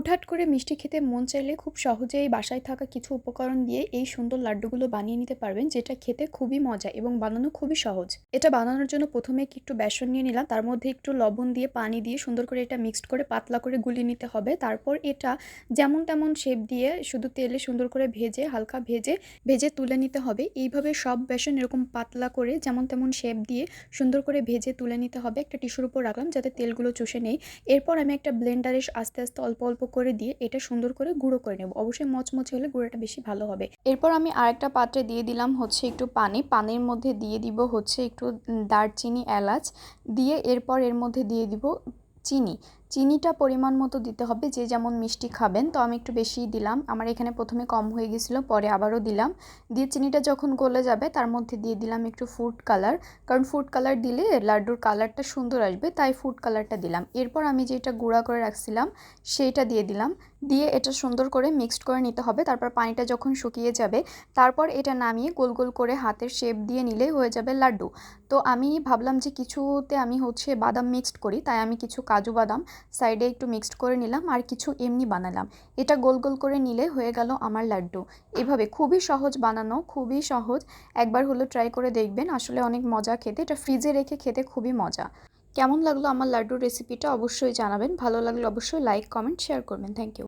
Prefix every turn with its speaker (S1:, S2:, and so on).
S1: হুটহাট করে মিষ্টি খেতে মন চাইলে খুব সহজেই বাসায় থাকা কিছু উপকরণ দিয়ে এই সুন্দর লাড্ডুগুলো বানিয়ে নিতে পারবেন, যেটা খেতে খুবই মজা এবং বানানো খুবই সহজ। এটা বানানোর জন্য প্রথমে একটু বেসন নিয়ে নিলাম, তার মধ্যে একটু লবণ দিয়ে পানি দিয়ে সুন্দর করে এটা মিক্সড করে পাতলা করে গুলিয়ে নিতে হবে। তারপর এটা যেমন তেমন শেপ দিয়ে শুধু তেলে সুন্দর করে ভেজে হালকা ভেজে ভেজে তুলে নিতে হবে। এইভাবে সব বেসন এরকম পাতলা করে যেমন তেমন শেপ দিয়ে সুন্দর করে ভেজে তুলে নিতে হবে। একটা টিস্যুর উপর রাখলাম যাতে তেলগুলো চুষে নেই। এরপর আমি একটা ব্লেন্ডারে আস্তে আস্তে অল্প অল্প করে দিয়ে এটা সুন্দর করে গুঁড়ো করে নেব। অবশ্যই মচমচে হলে গুঁড়োটা বেশি ভালো হবে। এরপর আমি আরেকটা পাত্রে দিয়ে দিলাম হচ্ছে একটু পানি, পানির মধ্যে দিয়ে দিব হচ্ছে একটু দারচিনি, এলাচ দিয়ে এরপর এর মধ্যে দিয়ে দিব চিনি। চিনিটা পরিমাণ মতো দিতে হবে, যে যেমন মিষ্টি খাবেন। তো আমি একটু বেশিই দিলাম, আমার এখানে প্রথমে কম হয়ে গেছিলো, পরে আবারও দিলাম। দিয়ে চিনিটা যখন গলে যাবে তার মধ্যে দিয়ে দিলাম একটু ফুড কালার, কারণ ফুড কালার দিলে লাড্ডুর কালারটা সুন্দর আসবে, তাই ফুড কালারটা দিলাম। এরপর আমি যেটা গুঁড়া করে রাখছিলাম সেইটা দিয়ে দিলাম, দিয়ে এটা সুন্দর করে মিক্সড করে নিতে হবে। তারপর পানিটা যখন শুকিয়ে যাবে তারপর এটা নামিয়ে গোল গোল করে হাতের শেপ দিয়ে নিলেই হয়ে যাবে লাড্ডু। তো আমি ভাবলাম যে কিছুতে আমি হচ্ছে বাদাম মিক্সড করি, তাই আমি কিছু কাজু বাদাম সাইডে একটু মিক্সড করে নিলাম আর কিছু এমনি বানালাম। এটা গোল গোল করে নিলে হয়ে গেল আমার লাড্ডু। এভাবে খুবই সহজ বানানো, খুবই সহজ। একবার হলো ট্রাই করে দেখবেন, আসলে অনেক মজা খেতে। এটা ফ্রিজে রেখে খেতে খুবই মজা। কেমন লাগলো আমার লাড্ডুর রেসিপিটা অবশ্যই জানাবেন। ভালো লাগলে অবশ্যই লাইক, কমেন্ট, শেয়ার করবেন। Thank you.